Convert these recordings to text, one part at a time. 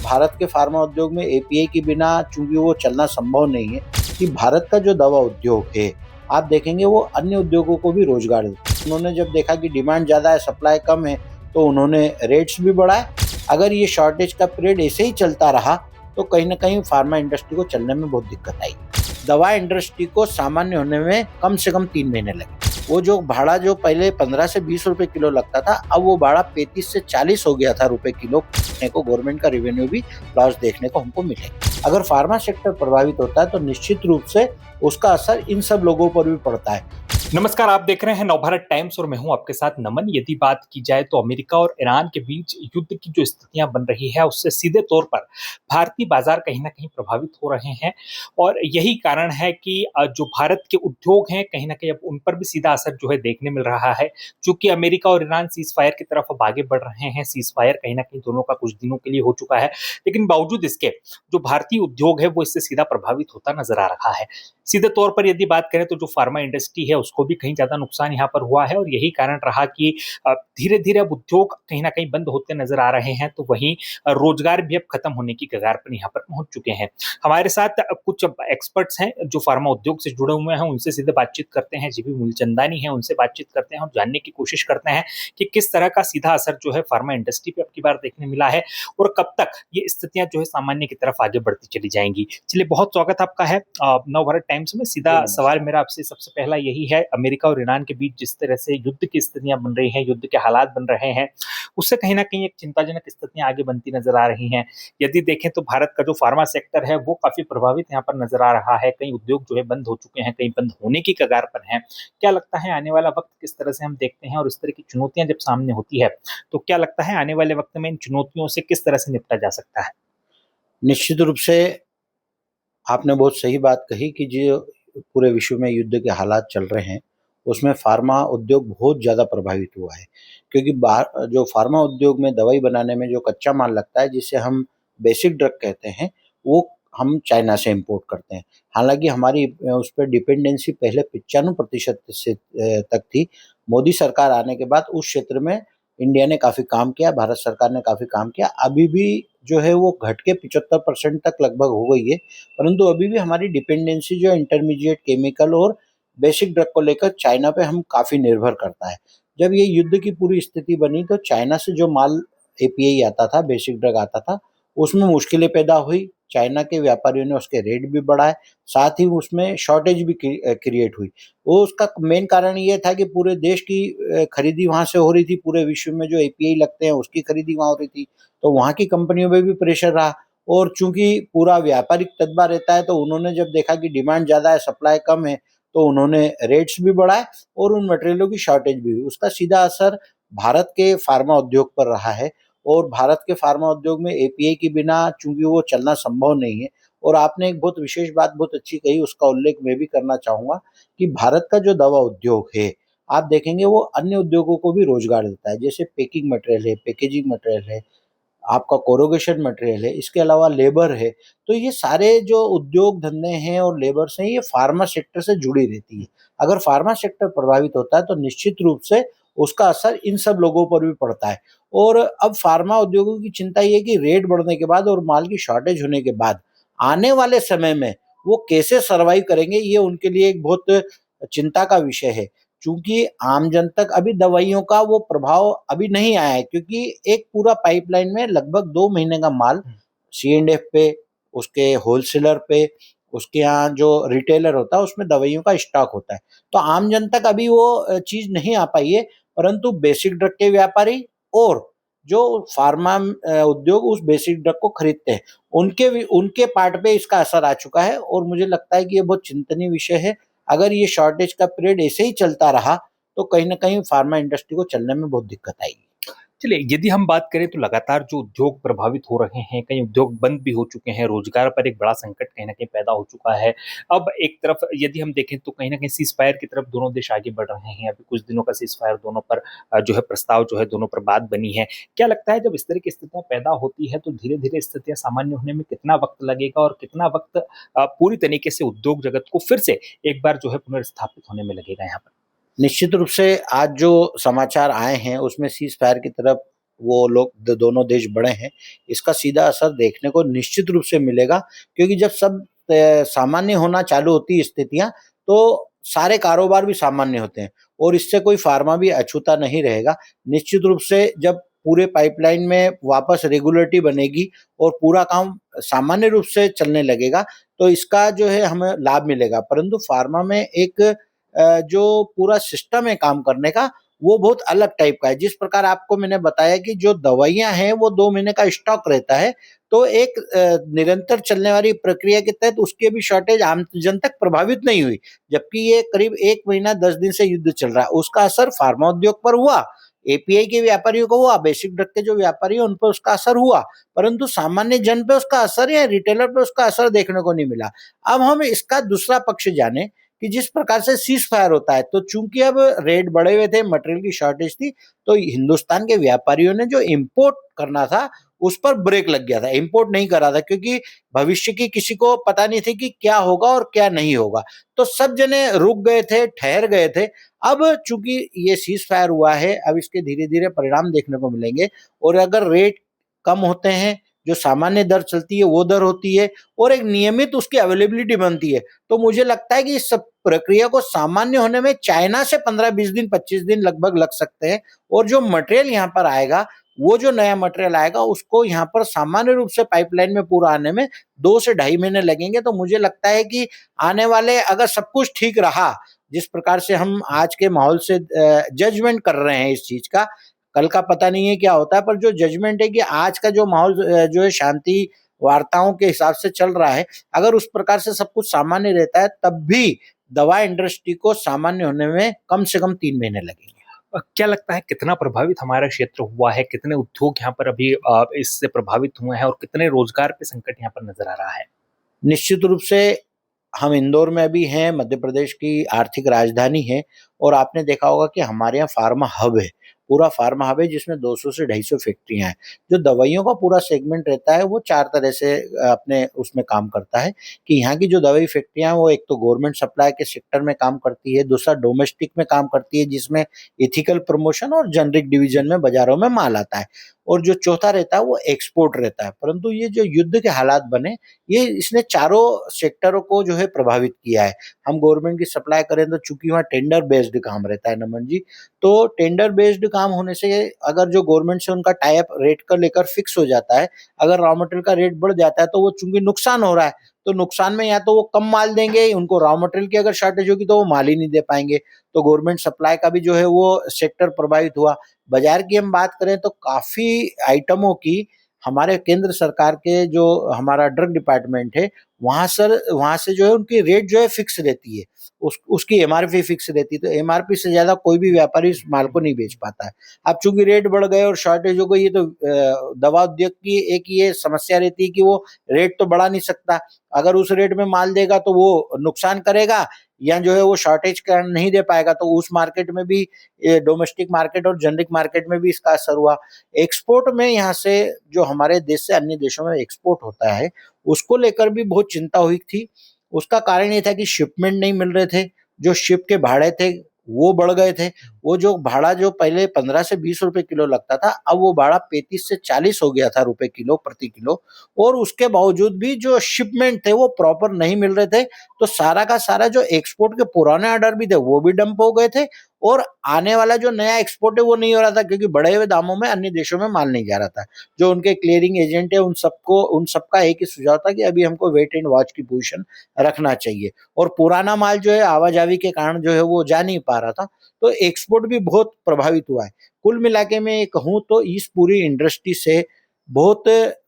भारत के फार्मा उद्योग में एपीआई के बिना चूंकि वो चलना संभव नहीं है कि भारत का जो दवा उद्योग है आप देखेंगे वो अन्य उद्योगों को भी रोजगार देता है। उन्होंने जब देखा कि डिमांड ज़्यादा है सप्लाई कम है तो उन्होंने रेट्स भी बढ़ाए। अगर ये शॉर्टेज का पीरियड ऐसे ही चलता रहा तो कहीं ना कहीं फार्मा इंडस्ट्री को चलने में बहुत दिक्कत आई। दवा इंडस्ट्री को सामान्य होने में कम से कम 3 महीने लगे। वो जो भाड़ा जो पहले 15 से 20 रुपए किलो लगता था अब वो भाड़ा 35 से 40 हो गया था रुपए किलो को। गवर्नमेंट का रेवेन्यू भी लॉस देखने को हमको मिलेगा। अगर फार्मा सेक्टर प्रभावित होता है तो निश्चित रूप से उसका असर इन सब लोगों पर भी पड़ता है। नमस्कार, आप देख रहे हैं नवभारत टाइम्स और मैं हूं आपके साथ नमन। यदि बात की जाए तो अमेरिका और ईरान के बीच युद्ध की जो स्थितियां बन रही है उससे सीधे तौर पर भारतीय बाजार कहीं ना कहीं प्रभावित हो रहे हैं और यही कारण है कि जो भारत के उद्योग हैं कहीं ना कहीं अब उन पर भी सीधा असर जो है देखने मिल रहा है। चूंकि अमेरिका और ईरान सीज फायर की तरफ अब आगे बढ़ रहे हैं, सीज फायर कहीं ना कहीं दोनों का कुछ दिनों के लिए हो चुका है, लेकिन बावजूद इसके जो भारतीय उद्योग है वो इससे सीधा प्रभावित होता नजर आ रहा है। सीधे तौर पर यदि बात करें तो जो फार्मा इंडस्ट्री है उसको भी कहीं ज्यादा नुकसान यहाँ पर हुआ है और यही कारण रहा कि धीरे धीरे अब उद्योग कहीं ना कहीं बंद होते नजर आ रहे हैं, तो वहीं रोजगार भी अब खत्म होने की कगार पर यहाँ पर पहुंच चुके हैं। हमारे साथ कुछ एक्सपर्ट्स हैं जो फार्मा उद्योग से जुड़े हुए हैं, उनसे सीधे बातचीत करते हैं। जीबी मूलचंदानी है, उनसे बातचीत करते हैं और जानने की कोशिश करते हैं कि किस तरह का सीधा असर जो है फार्मा इंडस्ट्री पे अब की बार देखने मिला है और कब तक ये स्थितियां जो है सामान्य की तरफ आगे बढ़ती चली जाएंगी। चलिए, बहुत स्वागत आपका है नवभारत टाइम्स में। सीधा सवाल मेरा आपसे सबसे पहला यही है, अमेरिका और ईरान के बीच जिस तरह से युद्ध की स्थितियां बन रही हैं, युद्ध के हालात बन रहे हैं, उससे कहीं ना कहीं एक चिंताजनक स्थितियां आगे बनती नजर आ रही हैं। यदि देखें तो भारत का जो फार्मा सेक्टर है वो काफी प्रभावित यहाँ पर नजर आ रहा है। कई उद्योग जो है बंद हो चुके हैं, कई बंद होने की कगार पर हैं। क्या लगता है आने वाला वक्त किस तरह से हम देखते हैं और इस तरह की चुनौतियां जब सामने होती है तो क्या लगता है आने वाले वक्त में इन चुनौतियों से किस तरह से निपटा जा सकता है? निश्चित रूप से आपने बहुत सही बात कही कि जो पूरे विश्व में युद्ध के हालात चल रहे हैं उसमें फार्मा उद्योग बहुत ज़्यादा प्रभावित हुआ है। क्योंकि बाहर जो फार्मा उद्योग में दवाई बनाने में जो कच्चा माल लगता है जिसे हम बेसिक ड्रग कहते हैं वो हम चाइना से इंपोर्ट करते हैं। हालांकि हमारी उस पर डिपेंडेंसी पहले 95% से तक थी। मोदी सरकार आने के बाद उस क्षेत्र में इंडिया ने काफ़ी काम किया, भारत सरकार ने काफ़ी काम किया। अभी भी जो है वो घट के 75% तक लगभग हो गई है, परंतु अभी भी हमारी डिपेंडेंसी जो इंटरमीडिएट केमिकल और बेसिक ड्रग को लेकर चाइना पे हम काफ़ी निर्भर करता है। जब ये युद्ध की पूरी स्थिति बनी तो चाइना से जो माल एपीआई आता था, बेसिक ड्रग आता था, उसमें मुश्किलें पैदा हुई। चाइना के व्यापारियों ने उसके रेट भी बढ़ाए, साथ ही उसमें शॉर्टेज भी क्रिएट हुई। वो उसका मेन कारण ये था कि पूरे देश की खरीदी वहाँ से हो रही थी, पूरे विश्व में जो एपीआई लगते हैं उसकी खरीदी वहाँ हो रही थी, तो वहाँ की कंपनियों में भी प्रेशर रहा। और चूंकि पूरा व्यापारिक तदबा रहता है तो उन्होंने जब देखा कि डिमांड ज़्यादा है सप्लाई कम है तो उन्होंने रेट्स भी बढ़ाए और उन मटेरियलों की शॉर्टेज भी हुई। उसका सीधा असर भारत के फार्मा उद्योग पर रहा है और भारत के फार्मा उद्योग में एपीआई के बिना चूंकि वो चलना संभव नहीं है। और आपने एक बहुत विशेष बात बहुत अच्छी कही, उसका उल्लेख मैं भी करना चाहूँगा कि भारत का जो दवा उद्योग है आप देखेंगे वो अन्य उद्योगों को भी रोजगार देता है। जैसे पैकिंग मटेरियल है, पैकेजिंग मटेरियल है, आपका कोरोगेशन मटेरियल है, इसके अलावा लेबर है। तो ये सारे जो उद्योग धंधे हैं और लेबर्स हैं ये फार्मा सेक्टर से जुड़ी रहती है। अगर फार्मा सेक्टर प्रभावित होता है तो निश्चित रूप से उसका असर इन सब लोगों पर भी पड़ता है। और अब फार्मा उद्योगों की चिंता ये है कि रेट बढ़ने के बाद और माल की शॉर्टेज होने के बाद आने वाले समय में वो कैसे सर्वाइव करेंगे, ये उनके लिए एक बहुत चिंता का विषय है। चूंकि आम जन तक अभी दवाइयों का वो प्रभाव अभी नहीं आया है, क्योंकि एक पूरा पाइपलाइन में लगभग 2 महीने का माल C&F पे, उसके होलसेलर पे, उसके यहाँ जो रिटेलर होता है उसमें दवाइयों का स्टॉक होता है। तो आम जन तक अभी वो चीज़ नहीं आ पाई है, परंतु बेसिक ड्रग के व्यापारी और जो फार्मा उद्योग उस बेसिक ड्रग को खरीदते हैं उनके पार्ट पे इसका असर आ चुका है। और मुझे लगता है कि ये बहुत चिंतनीय विषय है। अगर ये शॉर्टेज का पीरियड ऐसे ही चलता रहा तो कहीं ना कहीं फार्मा इंडस्ट्री को चलने में बहुत दिक्कत आएगी। चलिए, यदि हम बात करें तो लगातार जो उद्योग प्रभावित हो रहे हैं, कई उद्योग बंद भी हो चुके हैं, रोजगार पर एक बड़ा संकट कहीं ना कहीं पैदा हो चुका है। अब एक तरफ यदि हम देखें तो कहीं ना कहीं सीज फायर की तरफ दोनों देश आगे बढ़ रहे हैं। अभी कुछ दिनों का सीज फायर दोनों पर जो है प्रस्ताव जो है दोनों पर बात बनी है। क्या लगता है जब इस तरह की स्थितियां पैदा होती है तो धीरे धीरे स्थितियां सामान्य होने में कितना वक्त लगेगा और कितना वक्त पूरी तरीके से उद्योग जगत को फिर से एक बार जो है पुनर्स्थापित होने में लगेगा यहाँ पर? निश्चित रूप से आज जो समाचार आए हैं उसमें सीज फायर की तरफ वो लोग दोनों देश बड़े हैं, इसका सीधा असर देखने को निश्चित रूप से मिलेगा, क्योंकि जब सब सामान्य होना चालू होती है स्थितियां, तो सारे कारोबार भी सामान्य होते हैं और इससे कोई फार्मा भी अछूता नहीं रहेगा। निश्चित रूप से जब पूरे पाइपलाइन में वापस रेगुलेटरी बनेगी और पूरा काम सामान्य रूप से चलने लगेगा, तो इसका जो है हमें लाभ मिलेगा। परंतु फार्मा में एक जो पूरा सिस्टम है काम करने का, वो बहुत अलग टाइप का है। जिस प्रकार आपको मैंने बताया कि जो दवाइयाँ हैं वो 2 महीने का स्टॉक रहता है, तो एक निरंतर चलने वाली प्रक्रिया के तहत उसकी भी शॉर्टेज आम जन तक प्रभावित नहीं हुई। जबकि ये करीब 1 महीना 10 दिन से युद्ध चल रहा है, उसका असर फार्मा उद्योग पर हुआ, एपीआई के व्यापारियों को हुआ, बेसिक ड्रग के जो व्यापारी हैं उन पर उसका असर हुआ, परंतु सामान्य जन पे उसका असर या रिटेलर पे उसका असर देखने को नहीं मिला। अब हम इसका दूसरा पक्ष जाने कि जिस प्रकार से सीज फायर होता है, तो चूंकि अब रेट बढ़े हुए थे, मटेरियल की शॉर्टेज थी, तो हिंदुस्तान के व्यापारियों ने जो इम्पोर्ट करना था उस पर ब्रेक लग गया था, इम्पोर्ट नहीं करा था, क्योंकि भविष्य की किसी को पता नहीं थी कि क्या होगा और क्या नहीं होगा, तो सब जने रुक गए थे, ठहर गए थे। अब चूंकि ये सीज फायर हुआ है, अब इसके धीरे धीरे परिणाम देखने को मिलेंगे और अगर रेट कम होते हैं, जो सामान्य दर चलती है वो दर होती है और एक नियमित उसकी अवेलेबिलिटी बनती है, तो मुझे लगता है कि इस सब प्रक्रिया को सामान्य होने में चाइना से 15-20 दिन 25 दिन लगभग लग सकते हैं और जो मटेरियल यहाँ पर आएगा, वो जो नया मटेरियल आएगा उसको यहाँ पर सामान्य रूप से पाइपलाइन में पूरा आने में 2 से ढाई महीने लगेंगे। तो मुझे लगता है कि आने वाले अगर सब कुछ ठीक रहा, जिस प्रकार से हम आज के माहौल से जजमेंट कर रहे हैं इस चीज का, कल का पता नहीं है क्या होता है, पर जो जजमेंट है कि आज का जो माहौल जो है शांति वार्ताओं के हिसाब से चल रहा है, अगर उस प्रकार से सब कुछ सामान्य रहता है, तब भी दवा इंडस्ट्री को सामान्य होने में कम से कम 3 महीने लगेंगे। क्या लगता है कितना प्रभावित हमारा क्षेत्र हुआ है? कितने उद्योग यहाँ पर अभी इससे प्रभावित हुए हैं और कितने रोजगार पे संकट यहाँ पर नज़र आ रहा है? निश्चित रूप से हम इंदौर में अभी हैं, मध्य प्रदेश की आर्थिक राजधानी है और आपने देखा होगा कि हमारे यहाँ फार्मा हब है, पूरा फार्मा हब है जिसमें 200 से 250 फैक्ट्रियाँ हैं। जो दवाइयों का पूरा सेगमेंट रहता है वो 4 तरह से अपने उसमें काम करता है कि यहाँ की जो दवाई फैक्ट्रियाँ हैं वो एक तो गवर्नमेंट सप्लाई के सेक्टर में काम करती है, दूसरा डोमेस्टिक में काम करती है जिसमें एथिकल प्रमोशन और जेनरिक डिवीज़न में बाज़ारों में माल आता है और जो चौथा रहता है वो एक्सपोर्ट रहता है। परंतु ये जो युद्ध के हालात बने, ये इसने चारों सेक्टरों को जो है प्रभावित किया है। हम गवर्नमेंट की सप्लाई करें तो चूँकि वहाँ टेंडर बेस्ड काम रहता है नमन जी, तो टेंडर बेस्ड काम होने से अगर जो गवर्नमेंट से उनका टाई अप रेट को लेकर फिक्स हो जाता है, अगर रॉ मटेरियल का रेट बढ़ जाता है तो वो चूँकि नुकसान हो रहा है, तो नुकसान में या तो वो कम माल देंगे, उनको रॉ मटेरियल की अगर शॉर्टेज होगी तो वो माल ही नहीं दे पाएँगे। तो गवर्नमेंट सप्लाई का भी जो है वो सेक्टर प्रभावित हुआ। बाज़ार की हम बात करें तो काफ़ी आइटमों की हमारे केंद्र सरकार के जो हमारा ड्रग डिपार्टमेंट है, वहाँ से जो है उनकी रेट जो है फिक्स रहती है। उसकी एमआरपी फिक्स रहती है, तो एमआरपी से ज़्यादा कोई भी व्यापारी इस माल को नहीं बेच पाता है। अब चूँकि रेट बढ़ गए और शॉर्टेज हो गई है, तो दवा उद्योग की एक ये समस्या रहती है कि वो रेट तो बढ़ा नहीं सकता। अगर उस रेट में माल देगा तो वो नुकसान करेगा या जो है वो शॉर्टेज के कारण नहीं दे पाएगा, तो उस मार्केट में भी डोमेस्टिक मार्केट और जेनरिक मार्केट में भी इसका असर हुआ। एक्सपोर्ट में यहाँ से जो हमारे देश से अन्य देशों में एक्सपोर्ट होता है, उसको लेकर भी बहुत चिंता हुई थी। उसका कारण ये था कि शिपमेंट नहीं मिल रहे थे, जो शिप के भाड़े थे वो बढ़ गए थे। वो जो भाड़ा जो पहले 15 से 20 रुपए किलो लगता था, अब वो भाड़ा 35 से 40 हो गया था रुपए किलो प्रति किलो, और उसके बावजूद भी जो शिपमेंट थे वो प्रॉपर नहीं मिल रहे थे। तो सारा का सारा जो एक्सपोर्ट के पुराने ऑर्डर भी थे वो भी डंप हो गए थे और आने वाला जो नया एक्सपोर्ट है वो नहीं हो रहा था, क्योंकि बढ़े हुए दामों में अन्य देशों में माल नहीं जा रहा था। जो उनके क्लियरिंग एजेंट है उन सबका एक ही सुझाव था कि अभी हमको वेट एंड वॉच की पोजीशन रखना चाहिए और पुराना माल जो है आवाजावी के कारण जो है वो जा नहीं पा रहा था, तो एक्सपोर्ट भी बहुत प्रभावित हुआ है। कुल मिला के मैं कहूँ तो इस पूरी इंडस्ट्री से बहुत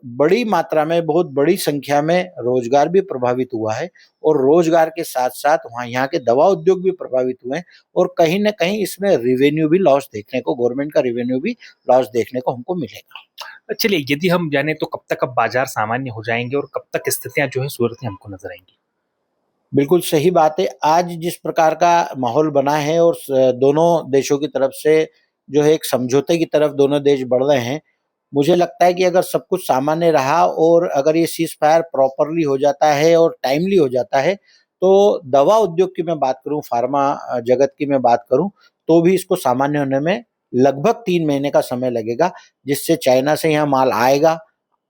बड़ी मात्रा में, बहुत बड़ी संख्या में रोजगार भी प्रभावित हुआ है और रोजगार के साथ-साथ वहाँ यहाँ के दवा उद्योग भी प्रभावित हुए हैं और कहीं न कहीं इसमें रेवेन्यू भी लॉस देखने को, गवर्नमेंट का रेवेन्यू भी लॉस देखने को हमको मिलेगा। चलिए, यदि हम जाने तो कब तक अब बाजार सामान्य हो जाएँगे और कब तक स्थितियाँ जो हैं सुधरती हमको नज़र आएँगी? बिल्कुल सही बात है। आज जिस प्रकार का माहौल बना है और दोनों देशों की तरफ से जो है एक समझौते की तरफ दोनों देश बढ़ रहे हैं, मुझे लगता है कि अगर सब कुछ सामान्य रहा और अगर ये सीज़ फायर प्रॉपरली हो जाता है और टाइमली हो जाता है, तो दवा उद्योग की मैं बात करूँ, फार्मा जगत की मैं बात करूँ, तो भी इसको सामान्य होने में लगभग 3 महीने का समय लगेगा, जिससे चाइना से यहाँ माल आएगा,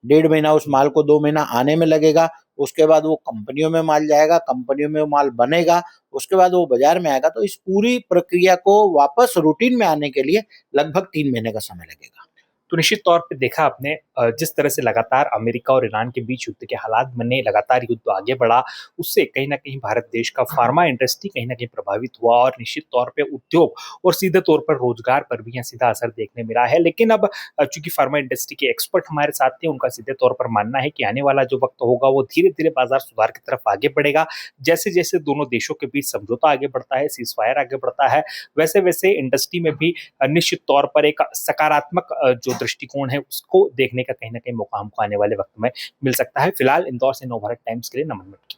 1.5 महीना उस माल को 2 महीना आने में लगेगा, उसके बाद वो कंपनियों में माल जाएगा, कंपनियों में वो माल बनेगा, उसके बाद वो बाज़ार में आएगा, तो इस पूरी प्रक्रिया को वापस रूटीन में आने के लिए लगभग 3 महीने का समय लगेगा। तो निश्चित तौर पे देखा आपने जिस तरह से लगातार अमेरिका और ईरान के बीच युद्ध के हालात बने, लगातार युद्ध आगे बढ़ा, उससे कहीं न कहीं भारत देश का फार्मा इंडस्ट्री कहीं न कहीं प्रभावित हुआ और निश्चित तौर पे उद्योग और सीधे तौर पर रोजगार पर भी यहाँ सीधा असर देखने मिला है। लेकिन अब चूँकि फार्मा इंडस्ट्री के एक्सपर्ट हमारे साथ थे, उनका सीधे तौर पर मानना है कि आने वाला जो वक़्त होगा वो धीरे-धीरे बाज़ार सुधार की तरफ आगे बढ़ेगा। जैसे-जैसे दोनों देशों के बीच समझौता आगे बढ़ता है, सीज़फायर आगे बढ़ता है, वैसे-वैसे इंडस्ट्री में भी निश्चित तौर पर एक सकारात्मक जो दृष्टिकोण है उसको देखने का कहीं न कहीं मौका हमको आने वाले वक़्त में मिल सकता है। फिलहाल इंदौर से नवभारत टाइम्स के लिए नमन मिट्टी।